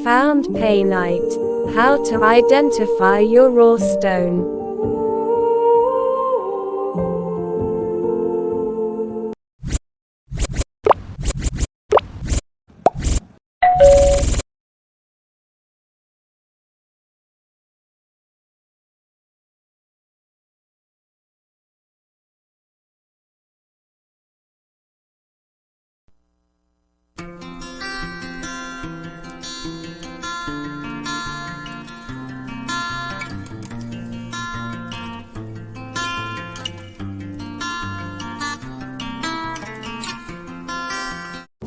Found Painite. How to identify your raw stone.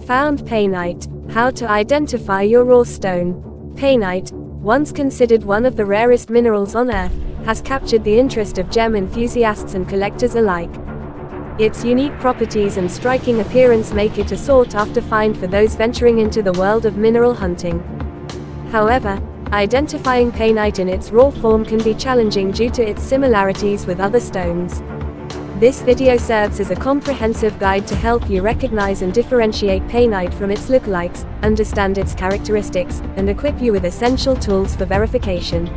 Found Painite. How to identify your raw stone. Painite, once considered one of the rarest minerals on Earth, has captured the interest of gem enthusiasts and collectors alike. Its unique properties and striking appearance make it a sought-after find for those venturing into the world of mineral hunting. However, identifying painite in its raw form can be challenging due to its similarities with other stones. This video serves as a comprehensive guide to help you recognize and differentiate painite from its lookalikes, understand its characteristics, and equip you with essential tools for verification.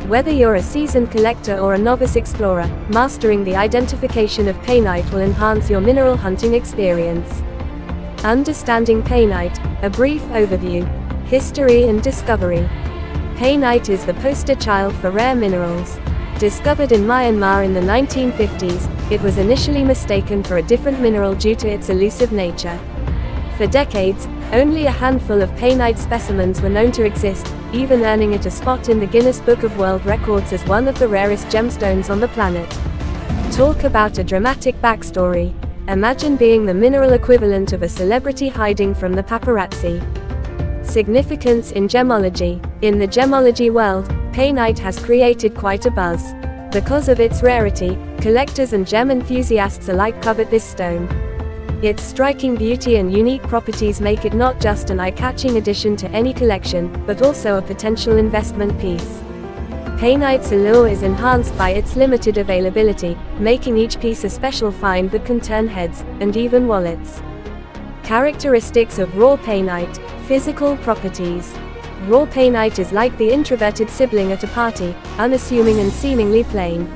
Whether you're a seasoned collector or a novice explorer, mastering the identification of painite will enhance your mineral hunting experience. Understanding painite, a brief overview. History and discovery. Painite is the poster child for rare minerals. Discovered in Myanmar in the 1950s, it was initially mistaken for a different mineral due to its elusive nature. For decades, only a handful of painite specimens were known to exist, even earning it a spot in the Guinness Book of World Records as one of the rarest gemstones on the planet. Talk about a dramatic backstory. Imagine being the mineral equivalent of a celebrity hiding from the paparazzi. Significance in gemology. In the gemology world, painite has created quite a buzz. Because of its rarity, collectors and gem enthusiasts alike covet this stone. Its striking beauty and unique properties make it not just an eye-catching addition to any collection, but also a potential investment piece. Painite's allure is enhanced by its limited availability, making each piece a special find that can turn heads, and even wallets. Characteristics of raw painite. Physical properties. Raw painite is like the introverted sibling at a party, unassuming and seemingly plain.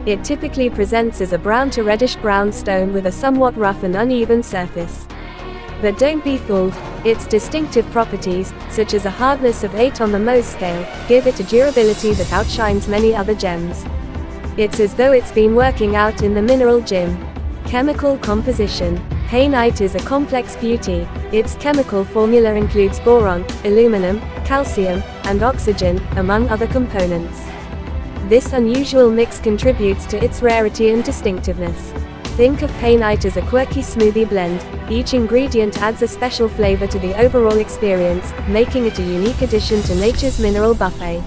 It typically presents as a brown to reddish-brown stone with a somewhat rough and uneven surface. But don't be fooled, its distinctive properties, such as a hardness of 8 on the Mohs scale, give it a durability that outshines many other gems. It's as though it's been working out in the mineral gym. Chemical composition. Painite is a complex beauty. Its chemical formula includes boron, aluminum, calcium, and oxygen, among other components. This unusual mix contributes to its rarity and distinctiveness. Think of painite as a quirky smoothie blend. Each ingredient adds a special flavor to the overall experience, making it a unique addition to nature's mineral buffet.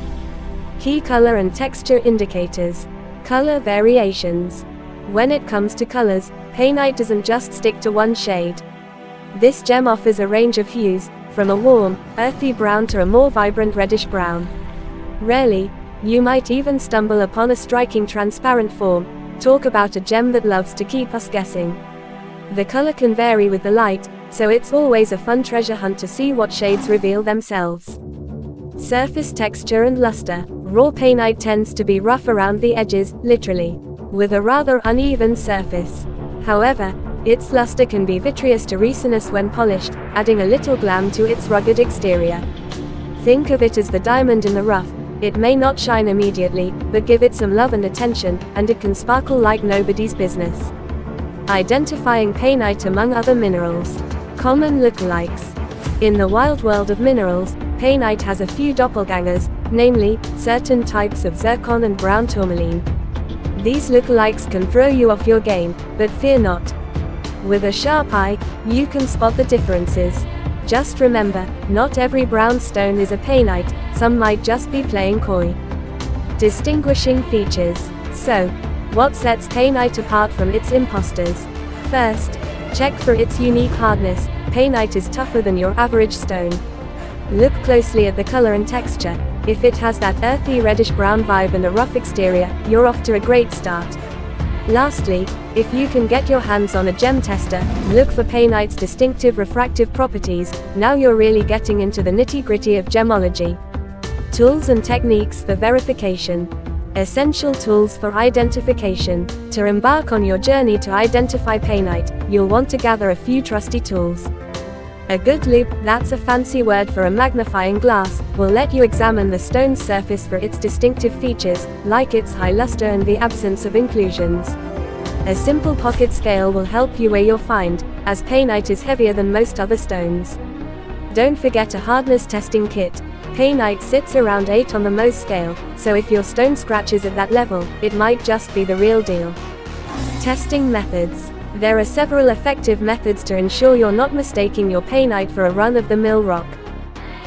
Key color and texture indicators. Color variations. When it comes to colors, painite doesn't just stick to one shade. This gem offers a range of hues, from a warm, earthy brown to a more vibrant reddish brown. Rarely, you might even stumble upon a striking transparent form. Talk about a gem that loves to keep us guessing. The color can vary with the light, so it's always a fun treasure hunt to see what shades reveal themselves. Surface texture and luster. Raw painite tends to be rough around the edges, literally, with a rather uneven surface. However, its luster can be vitreous to resinous when polished, adding a little glam to its rugged exterior. Think of it as the diamond in the rough. It may not shine immediately, but give it some love and attention, and it can sparkle like nobody's business. Identifying painite among other minerals. Common lookalikes. In the wild world of minerals, painite has a few doppelgangers, namely, certain types of zircon and brown tourmaline. These lookalikes can throw you off your game, but fear not. With a sharp eye, you can spot the differences. Just remember, not every brown stone is a painite, some might just be playing coy. Distinguishing features. So, what sets painite apart from its imposters? First, check for its unique hardness. Painite is tougher than your average stone. Look closely at the color and texture. If it has that earthy reddish-brown vibe and a rough exterior, you're off to a great start. Lastly, if you can get your hands on a gem tester, look for Painite's distinctive refractive properties. Now you're really getting into the nitty-gritty of gemology. Tools and techniques for verification. Essential tools for identification. To embark on your journey to identify painite, you'll want to gather a few trusty tools. A good loupe, that's a fancy word for a magnifying glass, will let you examine the stone's surface for its distinctive features, like its high luster and the absence of inclusions. A simple pocket scale will help you weigh your find, as painite is heavier than most other stones. Don't forget a hardness testing kit. Painite sits around 8 on the Mohs scale, so if your stone scratches at that level, it might just be the real deal. Testing methods. There are several effective methods to ensure you're not mistaking your painite for a run-of-the-mill rock.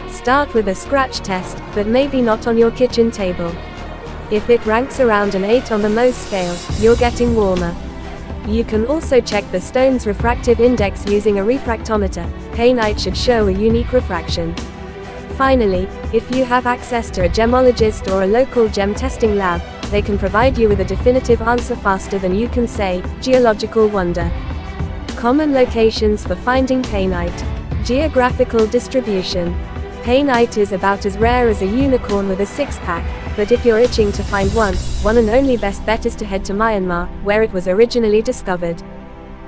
Start with a scratch test, but maybe not on your kitchen table. If it ranks around an 8 on the Mohs scale, you're getting warmer. You can also check the stone's refractive index using a refractometer. Painite should show a unique refraction. Finally, if you have access to a gemologist or a local gem testing lab, they can provide you with a definitive answer faster than you can say. Geological wonder. Common locations for finding painite. Geographical distribution. Painite is about as rare as a unicorn with a six-pack, but if you're itching to find one and only best bet is to head to Myanmar, where it was originally discovered.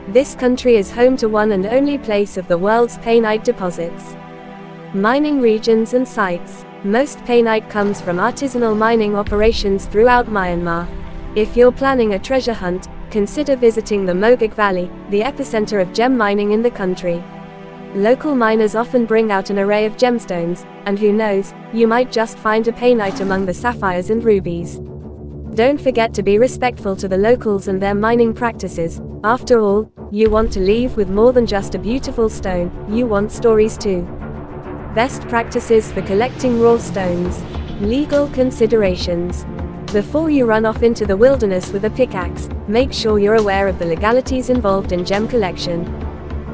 This country is home to one and only place of the world's painite deposits. Mining regions and sites. Most painite comes from artisanal mining operations throughout Myanmar. If you're planning a treasure hunt, consider visiting the Mogak Valley, the epicenter of gem mining in the country. Local miners often bring out an array of gemstones, and who knows, you might just find a painite among the sapphires and rubies. Don't forget to be respectful to the locals and their mining practices. After all, you want to leave with more than just a beautiful stone, you want stories too. Best practices for collecting raw stones. Legal considerations. Before you run off into the wilderness with a pickaxe, make sure you're aware of the legalities involved in gem collection.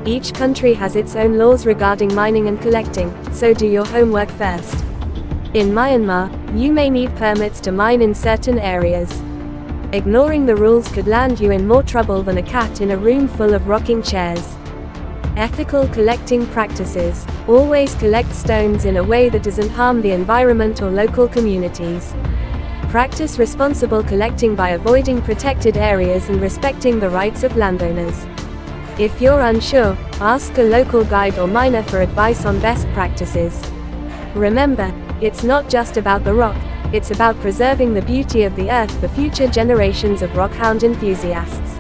Each country has its own laws regarding mining and collecting, so do your homework first. In Myanmar, you may need permits to mine in certain areas. Ignoring the rules could land you in more trouble than a cat in a room full of rocking chairs. Ethical collecting practices. Always collect stones in a way that doesn't harm the environment or local communities. Practice responsible collecting by avoiding protected areas and respecting the rights of landowners. If you're unsure, ask a local guide or miner for advice on best practices. Remember, it's not just about the rock, it's about preserving the beauty of the earth for future generations of rockhound enthusiasts.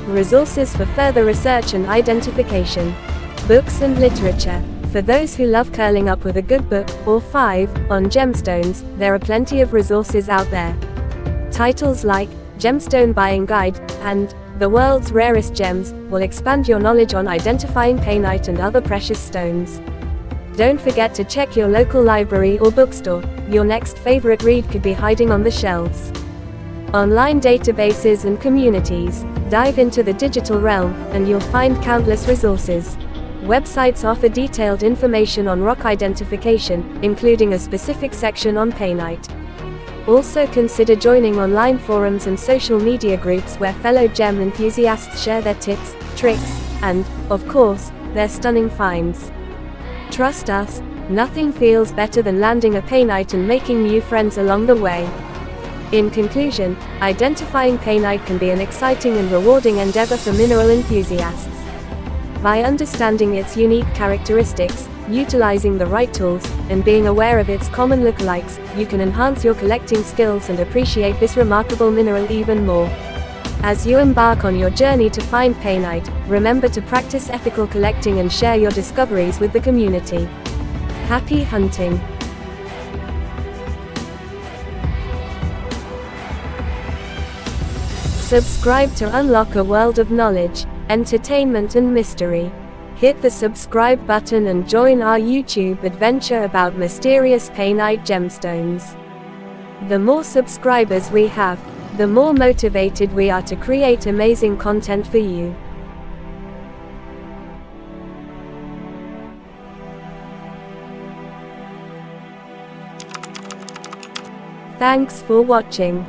Resources for further research and identification. Books and literature. For those who love curling up with a good book, or 5, on gemstones, there are plenty of resources out there. Titles like Gemstone Buying Guide and The World's Rarest Gems will expand your knowledge on identifying painite and other precious stones. Don't forget to check your local library or bookstore. Your next favorite read could be hiding on the shelves. Online databases and communities. Dive into the digital realm, and you'll find countless resources. Websites offer detailed information on rock identification, including a specific section on painite. Also consider joining online forums and social media groups where fellow gem enthusiasts share their tips, tricks, and, of course, their stunning finds. Trust us, nothing feels better than landing a painite and making new friends along the way. In conclusion, identifying painite can be an exciting and rewarding endeavor for mineral enthusiasts. By understanding its unique characteristics, utilizing the right tools, and being aware of its common lookalikes, you can enhance your collecting skills and appreciate this remarkable mineral even more. As you embark on your journey to find painite, remember to practice ethical collecting and share your discoveries with the community. Happy hunting! Subscribe to unlock a world of knowledge, entertainment and mystery. Hit the subscribe button and join our YouTube adventure about mysterious painite gemstones. The more subscribers we have, the more motivated we are to create amazing content for you. Thanks for watching.